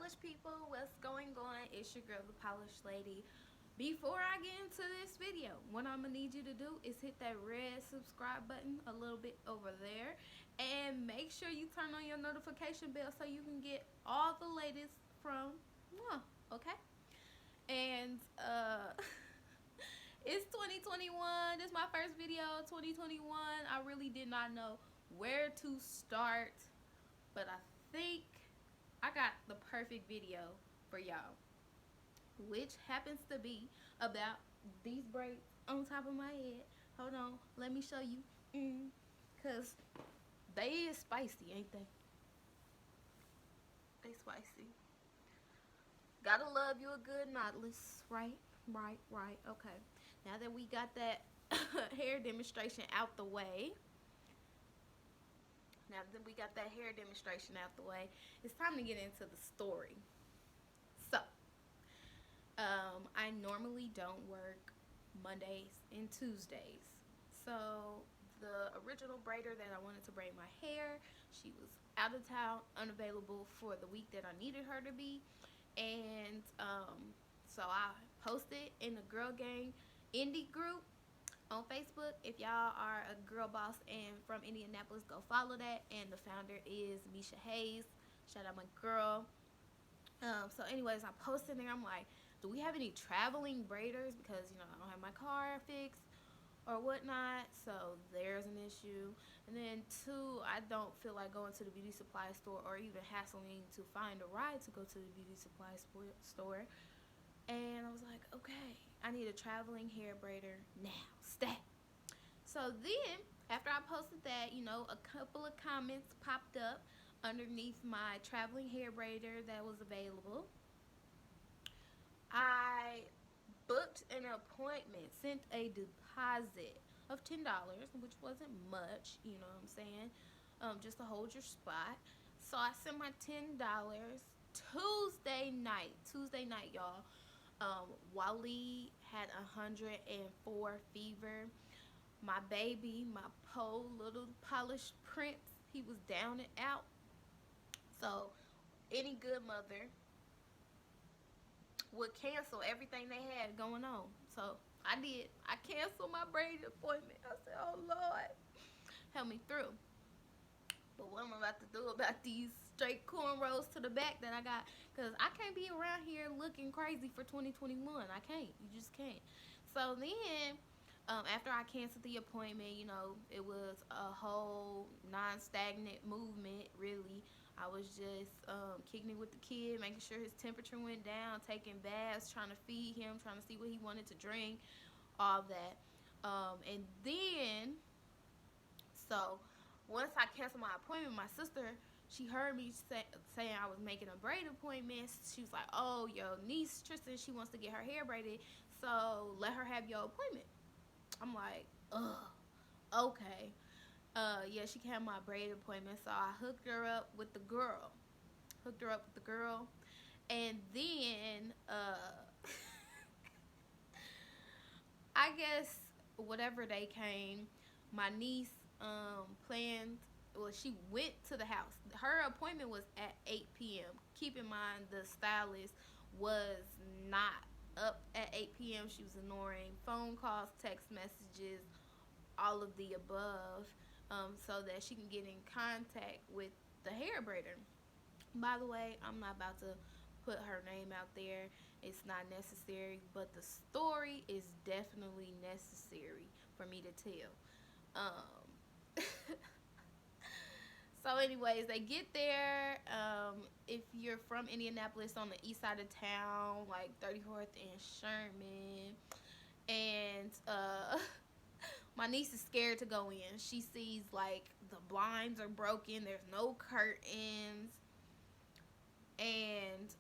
Polished people, what's going on? It's your girl, the Polished Lady. Before I get into this video, what I'm gonna need you to do is hit that red subscribe button a little bit over there, and make sure you turn on your notification bell so you can get all the latest from okay? And it's 2021. This is my first video, 2021. I really did not know where to start, but I think I got the perfect video for y'all, which happens to be about these braids on top of my head. Hold on, let me show you. Cause they is spicy, ain't they? They spicy. Gotta love you a good knotless, right? Right. Okay. Now that we got that hair demonstration out the way, it's time to get into the story. So, I normally don't work Mondays and Tuesdays. So the original braider that I wanted to braid my hair, she was out of town, unavailable for the week that I needed her to be. And so I posted in the Girl Gang Indie group on Facebook. If y'all are a girl boss and from Indianapolis, go follow that. And the founder is Misha Hayes. Shout out my girl. So anyways, I posted there. I'm like, do we have any traveling braiders? Because, I don't have my car fixed or whatnot. So there's an issue. And then two, I don't feel like going to the beauty supply store or even hassling to find a ride to go to the beauty supply store. And I was like, okay, I need a traveling hair braider now, stat. So then, after I posted that, a couple of comments popped up underneath my traveling hair braider that was available. I booked an appointment, sent a deposit of $10, which wasn't much, you know what I'm saying, just to hold your spot. So I sent my $10 Tuesday night, y'all. Wally had 104 fever. My baby, my little polished prince, he was down and out. So any good mother would cancel everything they had going on. So I did. I canceled my braiding appointment. I said, oh Lord, help me through. But what I'm about to do about these straight cornrows to the back that I got, because I can't be around here looking crazy for 2021. I can't. You just can't. So then, after I canceled the appointment, it was a whole non-stagnant movement, really. I was just kicking it with the kid, making sure his temperature went down, taking baths, trying to feed him, trying to see what he wanted to drink, all that. And then, so once I canceled my appointment, my sister, she heard me saying I was making a braid appointment. She was like, oh, your niece, Tristan, she wants to get her hair braided, so let her have your appointment. I'm like, ugh, okay. Yeah, she can have my braid appointment. So I hooked her up with the girl. And then, I guess whatever day came, my niece planned, well, she went to the house. Her appointment was at 8 p.m. Keep in mind, the stylist was not up at 8 p.m. She was ignoring phone calls, text messages, all of the above, so that she can get in contact with the hair braider. By the way, I'm not about to put her name out there. It's not necessary, but the story is definitely necessary for me to tell. So anyways, they get there. If you're from Indianapolis, on the east side of town, like 34th and Sherman, and my niece is scared to go in. She sees like the blinds are broken, there's no curtains, and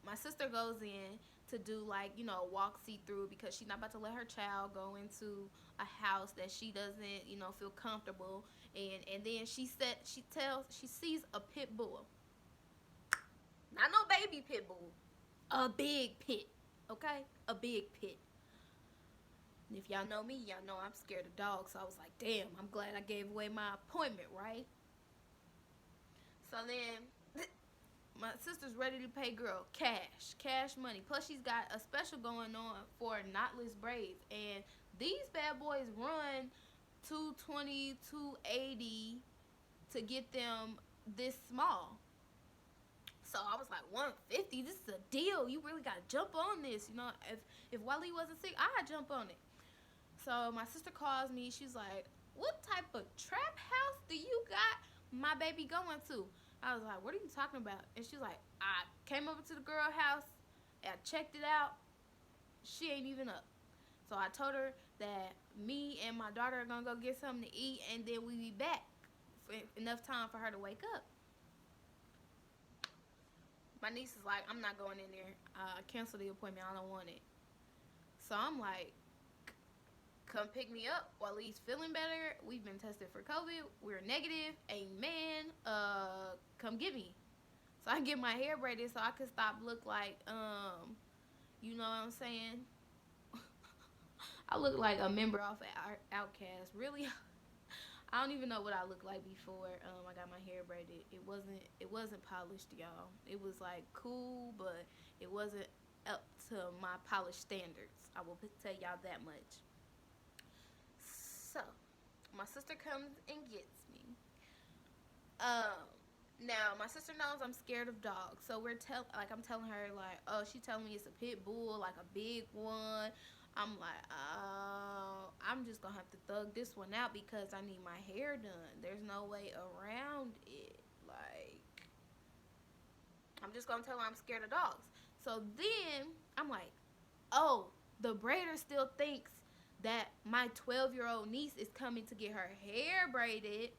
my sister goes in to do like walk see through, because she's not about to let her child go into a house that she doesn't feel comfortable in. And then she sees a pit bull, not no baby pit bull, a big pit, okay, a big pit. And if y'all know me, y'all know I'm scared of dogs. So I was like, damn, I'm glad I gave away my appointment, right? So then my sister's ready to pay girl cash money. Plus she's got a special going on for knotless braids, and these bad boys run 220, 280 to get them this small. So I was like, 150. This is a deal. You really gotta jump on this. You know, if Wally wasn't sick, I'd jump on it. So my sister calls me. She's like, "What type of trap house do you got my baby going to?" I was like, "What are you talking about?" And she's like, "I came over to the girl house. I checked it out. She ain't even up." So I told her that me and my daughter are gonna go get something to eat, and then we be back for enough time for her to wake up. My niece is like, "I'm not going in there. Cancel the appointment. I don't want it." So I'm like, "Come pick me up while he's feeling better. We've been tested for COVID. We're negative. Amen. Come get me." So I get my hair braided so I could stop look like, you know what I'm saying? I look like a member off Outcast. Really, I don't even know what I looked like before. I got my hair braided. It wasn't polished, y'all. It was like cool, but it wasn't up to my polished standards. I will tell y'all that much. So my sister comes and gets me. Now my sister knows I'm scared of dogs, so I'm telling her like, oh, she telling me it's a pit bull, like a big one. I'm like, oh, I'm just gonna have to thug this one out because I need my hair done. There's no way around it. Like, I'm just gonna tell her I'm scared of dogs. So then I'm like, oh, the braider still thinks that my 12-year-old niece is coming to get her hair braided.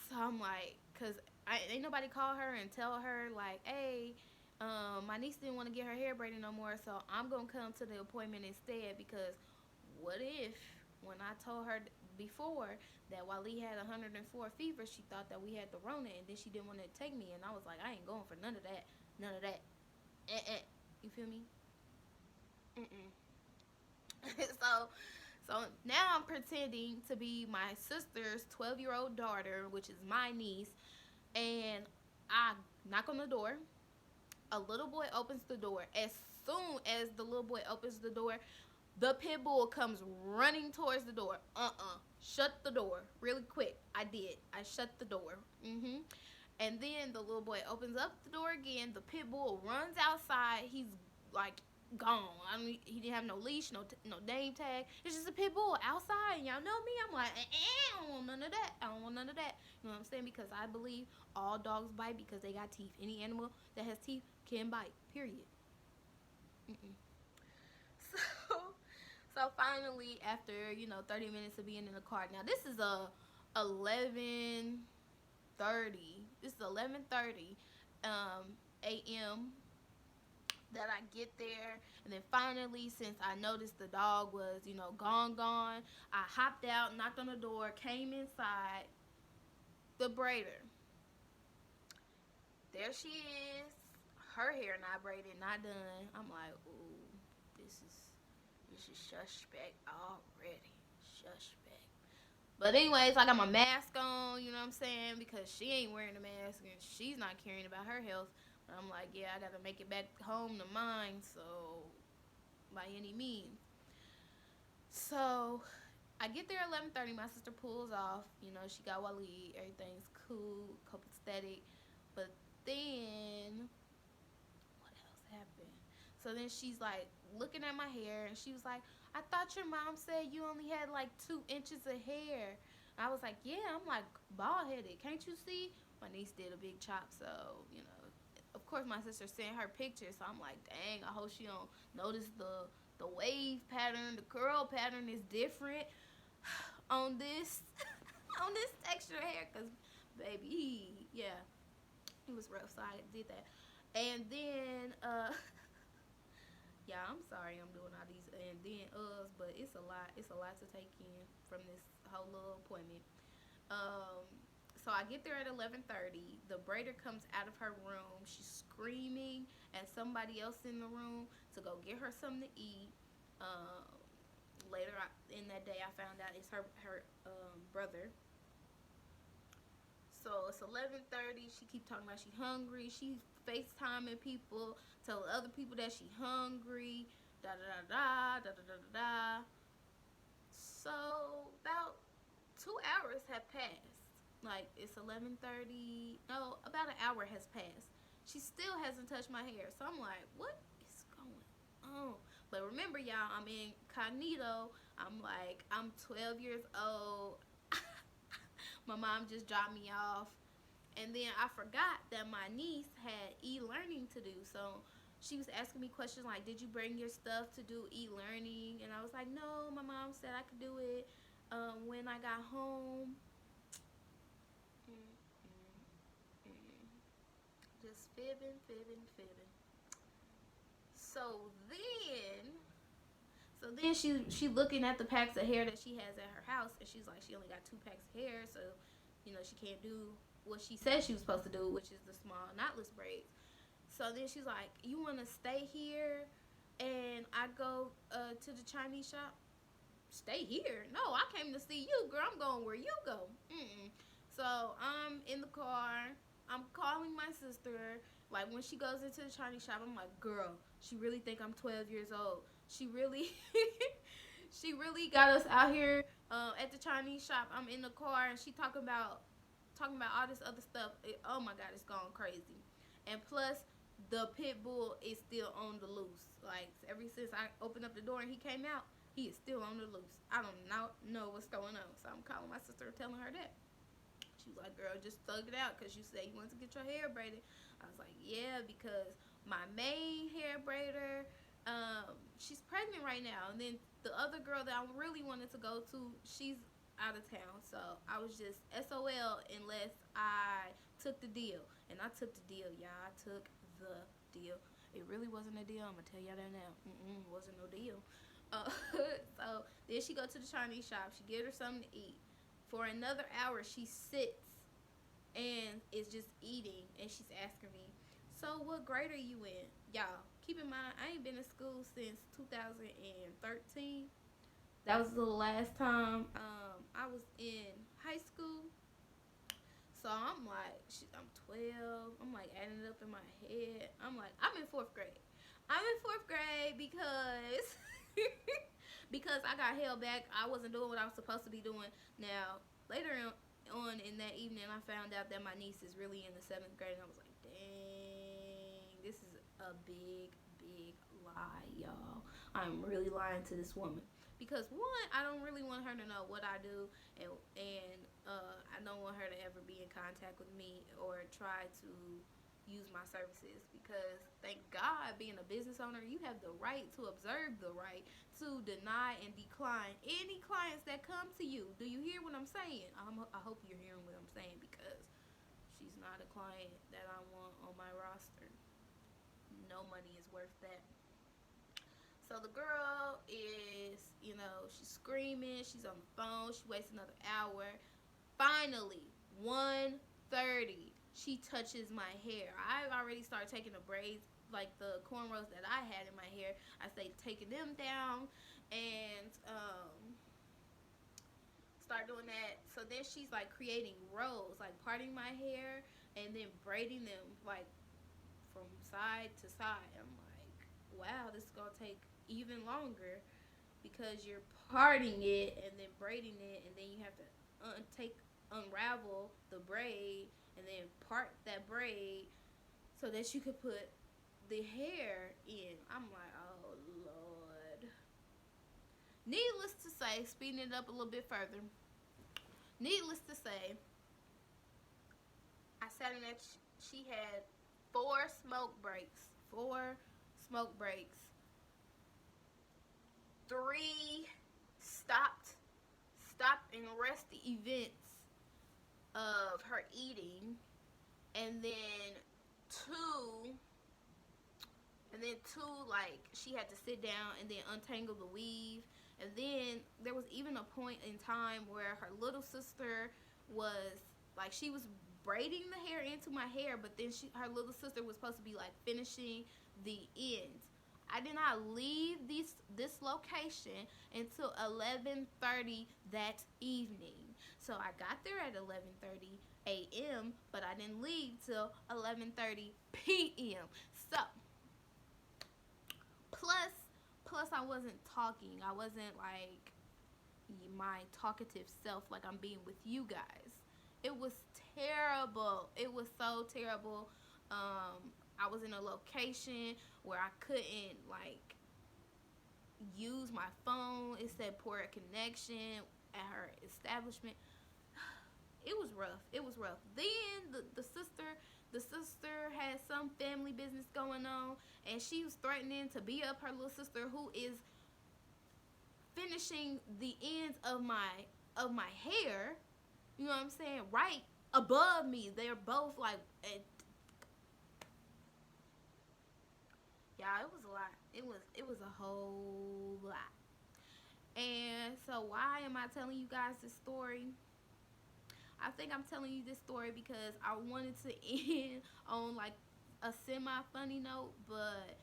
So I'm like, cause ain't nobody call her and tell her like, hey, my niece didn't want to get her hair braided no more, so I'm gonna come to the appointment instead. Because what if when I told her before that Wally had 104 fever, she thought that we had the Rona, and then she didn't want to take me, and I was like, I ain't going for none of that, none of that. You feel me? Mm-mm. so So now I'm pretending to be my sister's 12-year-old daughter, which is my niece, and I knock on the door. A little boy opens the door. As soon as the little boy opens the door, the pit bull comes running towards the door. Shut the door really quick. I did. I shut the door. And then the little boy opens up the door again. The pit bull runs outside. He's like gone. I mean, he didn't have no leash, no name tag. It's just a pit bull outside. And y'all know me. I'm like, I don't want none of that. I don't want none of that. You know what I'm saying? Because I believe all dogs bite because they got teeth. Any animal that has teeth can bite. Period. Mm-mm. So, so finally, after 30 minutes of being in the car. Now this is a 11:30. This is 11:30 a.m. that I get there. And then finally, since I noticed the dog was, gone, I hopped out, knocked on the door, came inside the braider. There she is. Her hair not braided, not done. I'm like, ooh, this is suspect already. Suspect. But anyways, I got my mask on, you know what I'm saying? Because she ain't wearing a mask and she's not caring about her health. But I'm like, yeah, I gotta make it back home to mine, so by any means. So I get there at 11:30. My sister pulls off. She got Wally. Everything's cool, copacetic. But then what else happened? So then she's like looking at my hair, and she was like, "I thought your mom said you only had like 2 inches of hair." I was like, "Yeah, I'm like bald headed. Can't you see?" My niece did a big chop, so Of course, my sister sent her picture, so I'm like, "Dang, I hope she don't notice the wave pattern. The curl pattern is different on this on this texture hair, cause baby, yeah, it was rough, so I did that." And then yeah, I'm sorry I'm doing all these and then but it's a lot. It's a lot to take in from this whole little appointment. Um, so I get there at 11:30. The braider comes out of her room. She's screaming at somebody else in the room to go get her something to eat. Um, Later in that day, I found out it's her brother. So it's 11:30. She keep talking about she hungry. She FaceTiming people, telling other people that she hungry. Da da da da da da da da. So about 2 hours have passed. Like it's 11:30. No, about an hour has passed. She still hasn't touched my hair. So I'm like, what is going on? But remember, y'all, I'm incognito. I'm like, I'm 12 years old. My mom just dropped me off. And then I forgot that my niece had e-learning to do. So she was asking me questions like, did you bring your stuff to do e-learning? And I was like, no, my mom said I could do it when I got home. Just fibbing, fibbing, fibbing. So then, she looking at the packs of hair that she has at her house, and she's like, she only got 2 packs of hair, so she can't do what she said she was supposed to do, which is the small knotless braids. So then she's like, you want to stay here, and I go to the Chinese shop? Stay here? No, I came to see you, girl. I'm going where you go. Mm-mm. So I'm in the car. I'm calling my sister. Like when she goes into the Chinese shop, I'm like, girl, she really think I'm 12 years old. She really, she really got us out here at the Chinese shop. I'm in the car and she talking about all this other stuff. Oh my God, it's gone crazy. And plus, the pit bull is still on the loose. Like ever since I opened up the door and he came out, he is still on the loose. I don't know what's going on. So I'm calling my sister and telling her that. She was like, girl, just thug it out because you said you wanted to get your hair braided. I was like, yeah, because my main hair braider, she's pregnant right now. And then the other girl that I really wanted to go to, she's out of town. So I was just SOL unless I took the deal. And I took the deal, y'all. I took the deal. It really wasn't a deal. I'm going to tell y'all that now. It wasn't no deal. Uh, so then she go to the Chinese shop. She get her something to eat. For another hour, she sits and is just eating, and she's asking me, "So, what grade are you in?" Y'all, keep in mind, I ain't been in school since 2013. That was the last time I was in high school. So I'm like, I'm 12. I'm like adding it up in my head. I'm like, I'm in fourth grade. I'm in fourth grade because because I got held back. I wasn't doing what I was supposed to be doing. Now later on in that evening, I found out that my niece is really in the seventh grade, and I was like, dang, this is a big, big lie, y'all. I'm really lying to this woman because one, I don't really want her to know what I do, and I don't want her to ever be in contact with me or try to use my services because thank God, being a business owner, you have the right to observe the right to deny and decline any clients that come to you. Do you hear what I'm saying? I hope you're hearing what I'm saying because she's not a client that I want on my roster. No money is worth that. So the girl is, she's screaming. She's on the phone. She waits another hour. Finally, 1:30, she touches my hair. I've already started taking the braids, like the cornrows that I had in my hair. I say taking them down and start doing that. So then she's like creating rows, like parting my hair and then braiding them like from side to side. I'm like, wow, this is gonna take even longer because you're parting it and then braiding it, and then you have to unravel the braid and then part that braid so that you could put the hair in. I'm like, oh Lord. Needless to say, speeding it up a little bit further. Needless to say, I sat in that. She had 4 smoke breaks. 4 smoke breaks. 3 stopped and rest events of her eating, and then two like she had to sit down and then untangle the weave. And then there was even a point in time where her little sister was like, she was braiding the hair into my hair, but then her little sister was supposed to be like finishing the ends. I did not leave this location until 11:30 that evening. So I got there at 11:30 a.m., but I didn't leave till 11:30 p.m. So plus plus I wasn't talking. I wasn't like my talkative self like I'm being with you guys. It was terrible. It was so terrible. I was in a location where I couldn't like use my phone. It said poor connection at her establishment. It was rough. It was rough. Then the sister had some family business going on, and she was threatening to beat up her little sister, who is finishing the ends of my hair. You know what I'm saying? Right above me. They're both like, yeah, it was a lot. It was a whole lot. And so why am I telling you guys this story? I think I'm telling you this story because I wanted to end on like a semi funny note, but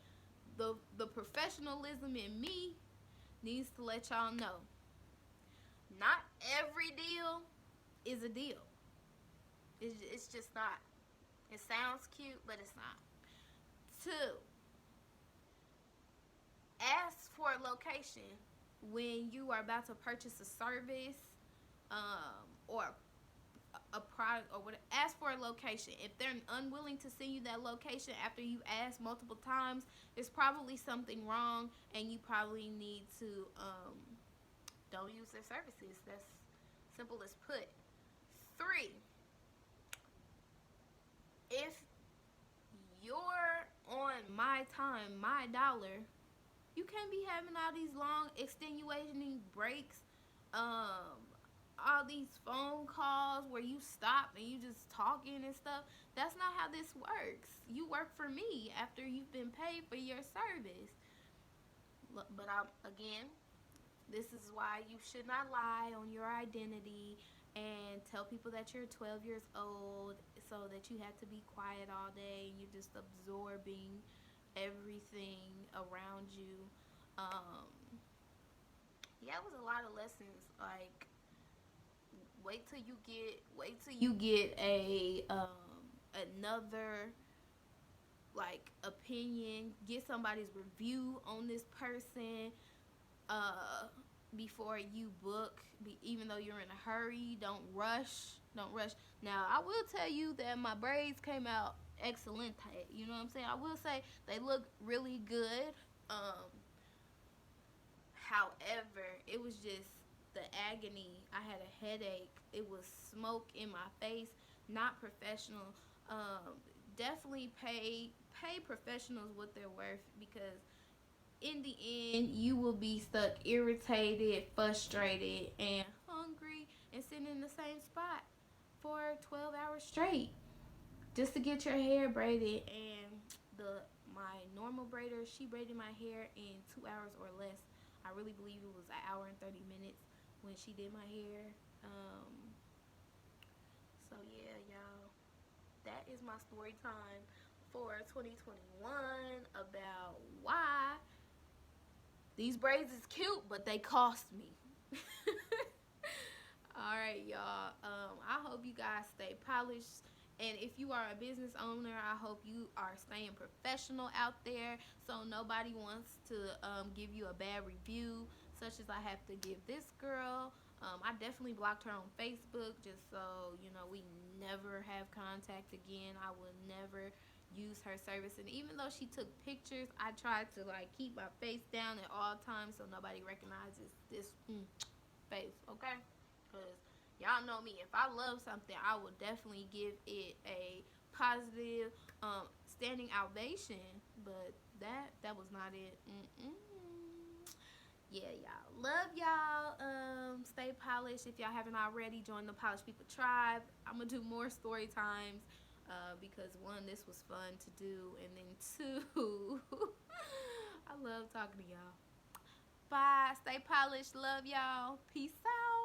the professionalism in me needs to let y'all know. Not every deal is a deal. It's just not. It sounds cute, but it's not. Two, ask for a location when you are about to purchase a service, or a product or whatever. Ask for a location. If they're unwilling to send you that location after you've asked multiple times, it's probably something wrong, and you probably need to don't use their services. That's simple as put. Three, if you're on my time, my dollar, you can't be having all these long extenuating breaks, all these phone calls where you stop and you just talking and stuff. That's not how this works. You work for me after you've been paid for your service. But again, this is why you should not lie on your identity and tell people that you're 12 years old so that you have to be quiet all day and you're just absorbing everything around you. Um, yeah, it was a lot of lessons. Like, wait till you get a another like opinion, get somebody's review on this person, uh before you book. Even though you're in a hurry, don't rush. Now I will tell you that my braids came out excellent. You know what I'm saying? I will say they look really good. However, it was just the agony. I had a headache. It was smoke in my face. Not professional. Definitely pay professionals what they're worth, because in the end you will be stuck irritated, frustrated, and hungry, and sitting in the same spot for 12 hours straight just to get your hair braided. And the my normal braider, she braided my hair in 2 hours or less. I really believe it was an hour and 30 minutes when she did my hair. So yeah, y'all, that is my story time for 2021 about why these braids is cute, but they cost me. All right, y'all. I hope you guys stay polished. And if you are a business owner, I hope you are staying professional out there, so nobody wants to give you a bad review, such as I have to give this girl. I definitely blocked her on Facebook just so, we never have contact again. I will never use her service. And even though she took pictures, I tried to like keep my face down at all times so nobody recognizes this face, okay? Because y'all know me. If I love something, I will definitely give it a positive standing ovation. But that was not it. Yeah, y'all. Love y'all. Stay polished. If y'all haven't already, join the Polished People Tribe. I'm gonna do more story times, because one, this was fun to do, and then two, I love talking to y'all. Bye. Stay polished. Love y'all. Peace out.